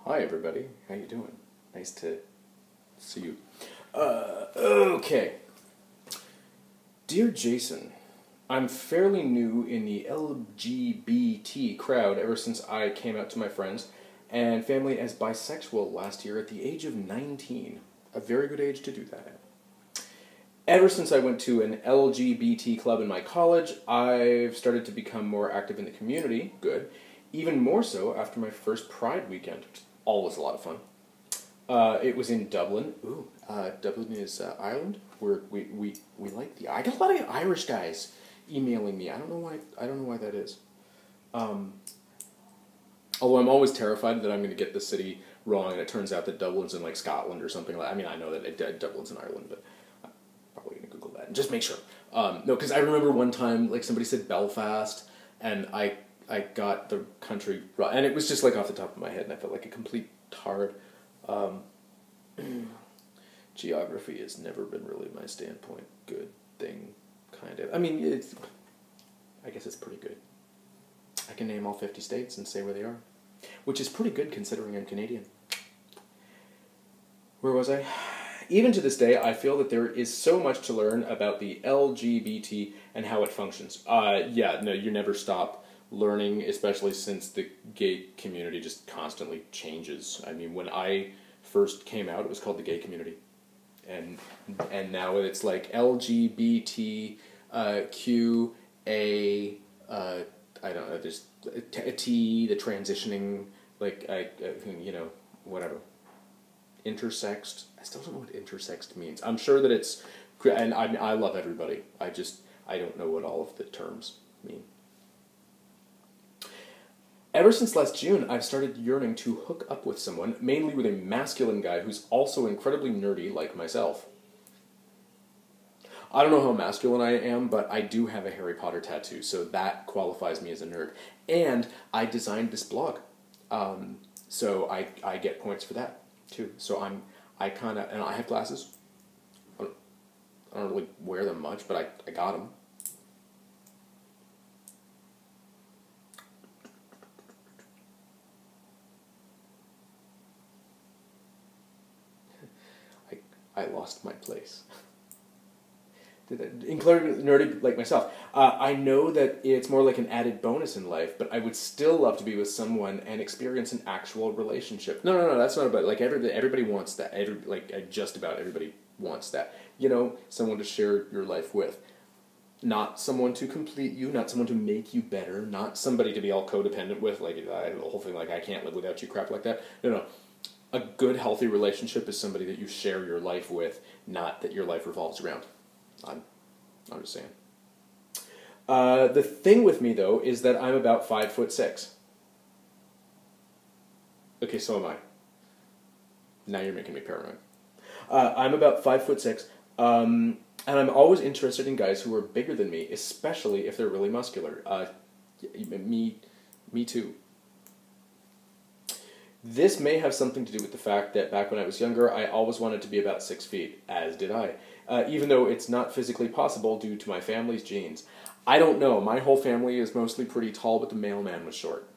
Hi everybody, how you doing? Nice to see you. Okay. Dear Jason, I'm fairly new in the LGBT crowd ever since I came out to my friends and family as bisexual last year at the age of 19. A very good age to do that at. Ever since I went to an LGBT club in my college, I've started to become more active in the community. Good. Even more so after my first Pride weekend. Always a lot of fun. It was in Dublin. Ooh, Dublin is Ireland. We like the. I got a lot of Irish guys emailing me. I don't know why. I don't know why that is. Although I'm always terrified that I'm going to get the city wrong, and it turns out that Dublin's in like Scotland or something like. I mean, I know that Dublin's in Ireland, but I'm probably going to Google that and just make sure. No, because I remember one time like somebody said Belfast, and I got the country wrong, and it was just like off the top of my head, and I felt like a complete tard. Geography has never been really my standpoint. Good thing, kind of. I mean, I guess it's pretty good. I can name all 50 states and say where they are, which is pretty good considering I'm Canadian. Where was I? Even to this day, I feel that there is so much to learn about the LGBT and how it functions. Yeah, no, you never stop learning, especially since the gay community just constantly changes. I mean, when I first came out, it was called the gay community, and now it's like LGBT Q A. I don't know. There's a T, the transitioning, like you know, whatever. Intersexed. I still don't know what intersexed means. I'm sure that it's, and I love everybody. I don't know what all of the terms mean. Ever since last June, I've started yearning to hook up with someone, mainly with a masculine guy who's also incredibly nerdy like myself. I don't know how masculine I am, but I do have a Harry Potter tattoo, so that qualifies me as a nerd. And I designed this blog, so I get points for that too. So I kind of, and I have glasses. I don't really wear them much, but I got them. I lost my place. Including nerdy like myself. I know that it's more like an added bonus in life, but I would still love to be with someone and experience an actual relationship. No, that's not about it. Like everybody wants that. Just about everybody wants that. You know, someone to share your life with. Not someone to complete you, not someone to make you better, not somebody to be all codependent with, like the whole thing like I can't live without you crap like that. No. A good, healthy relationship is somebody that you share your life with, not that your life revolves around. I'm just saying. The thing with me, though, is that I'm about 5'6". Okay, so am I. Now you're making me paranoid. I'm about 5'6", and I'm always interested in guys who are bigger than me, especially if they're really muscular. Me too. This may have something to do with the fact that back when I was younger, I always wanted to be about 6 feet, as did I. Even though it's not physically possible due to my family's genes. I don't know, my whole family is mostly pretty tall, but the mailman was short.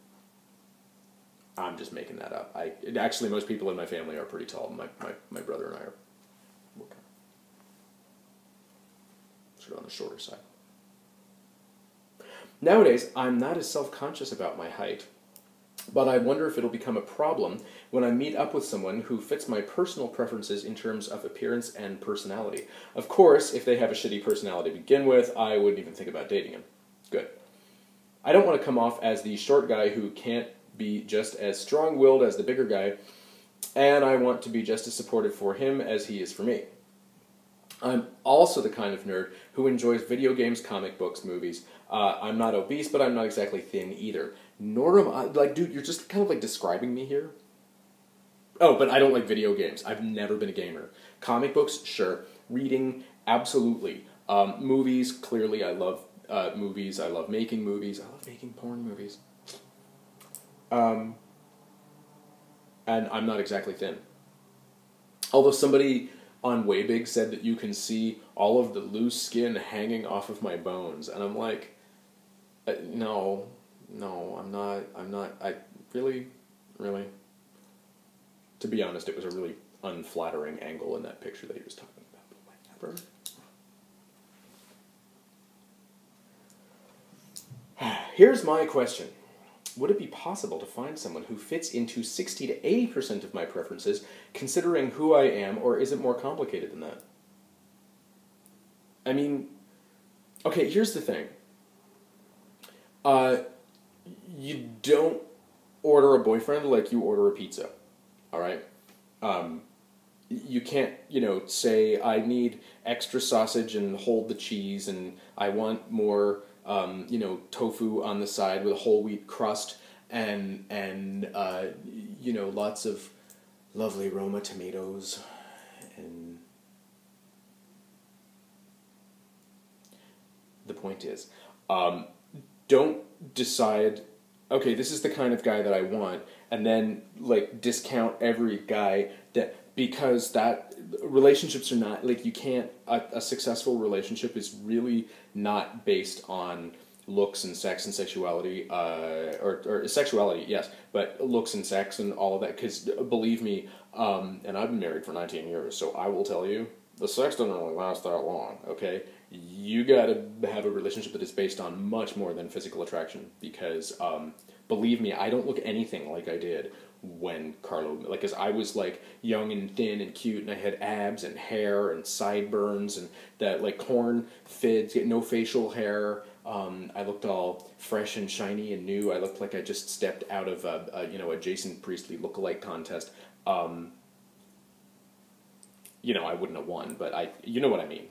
I'm just making that up. Actually, most people in my family are pretty tall. My brother and I are sort of on the shorter side. Nowadays, I'm not as self-conscious about my height, but I wonder if it'll become a problem when I meet up with someone who fits my personal preferences in terms of appearance and personality. Of course, if they have a shitty personality to begin with, I wouldn't even think about dating him. Good. I don't want to come off as the short guy who can't be just as strong-willed as the bigger guy, and I want to be just as supportive for him as he is for me. I'm also the kind of nerd who enjoys video games, comic books, movies. I'm not obese, but I'm not exactly thin either. Nor am I, like, dude, you're just kind of, like, describing me here. Oh, but I don't like video games. I've never been a gamer. Comic books, sure. Reading, absolutely. Movies, clearly, I love movies. I love making movies. I love making porn movies. And I'm not exactly thin. Although somebody on Waybig said that you can see all of the loose skin hanging off of my bones. And I'm like, no, I'm not, really? To be honest, it was a really unflattering angle in that picture that he was talking about. But whatever. Here's my question. Would it be possible to find someone who fits into 60 to 80% of my preferences, considering who I am, or is it more complicated than that? I mean, okay, here's the thing. You don't order a boyfriend like you order a pizza, all right? You can't, say, I need extra sausage and hold the cheese, and I want more, tofu on the side with a whole wheat crust, and lots of lovely Roma tomatoes, and the point is, don't decide, okay, this is the kind of guy that I want, and then, discount every guy because that relationships are not, you can't, a successful relationship is really not based on looks and sex and sexuality, or sexuality, yes, but looks and sex and all of that, because believe me, and I've been married for 19 years, so I will tell you, the sex doesn't really last that long, okay? You gotta have a relationship that is based on much more than physical attraction, because, believe me, I don't look anything like I did when Carlo, because I was, young and thin and cute, and I had abs and hair and sideburns, and that, corn fids, no facial hair. I looked all fresh and shiny and new. I looked like I just stepped out of a Jason Priestley lookalike contest. I wouldn't have won, but you know what I mean.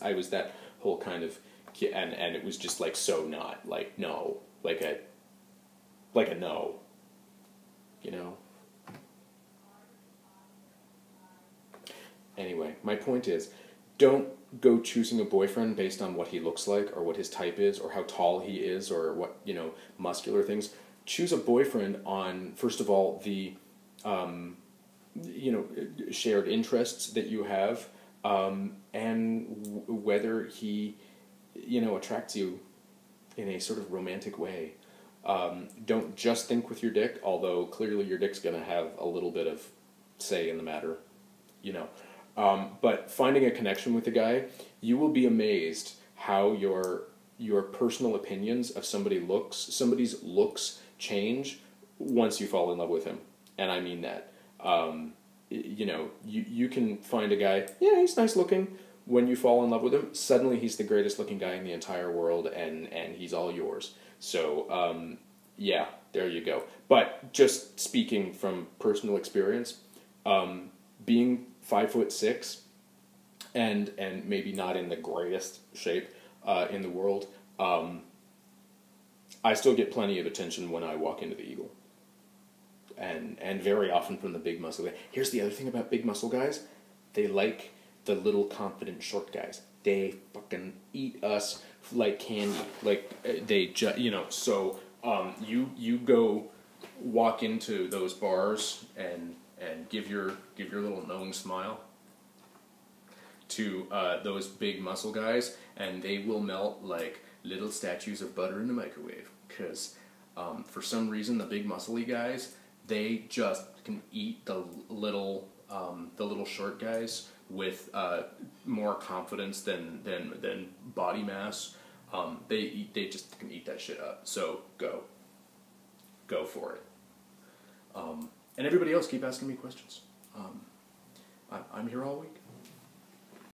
I was that whole kind of kid, and it was just so not, no, a no, Anyway, my point is, don't go choosing a boyfriend based on what he looks like, or what his type is, or how tall he is, or what, muscular things. Choose a boyfriend on, first of all, the, shared interests that you have, and whether he, attracts you in a sort of romantic way. Don't just think with your dick, although clearly your dick's going to have a little bit of say in the matter, But finding a connection with a guy, you will be amazed how your personal opinions of somebody's looks change once you fall in love with him. And I mean that. You can find a guy, yeah, he's nice looking. When you fall in love with him, suddenly he's the greatest looking guy in the entire world, and he's all yours. So, yeah, there you go. But just speaking from personal experience, being 5'6", and maybe not in the greatest shape in the world, I still get plenty of attention when I walk into the Eagle. And very often from the big muscle guy. Here's the other thing about big muscle guys. They like the little confident short guys. They fucking eat us like candy. So you go walk into those bars and give your little knowing smile to those big muscle guys, and they will melt like little statues of butter in the microwave. Because for some reason, the big muscly guys, they just can eat the little short guys with more confidence than body mass. They just can eat that shit up. So go for it. And everybody else, keep asking me questions. I'm here all week.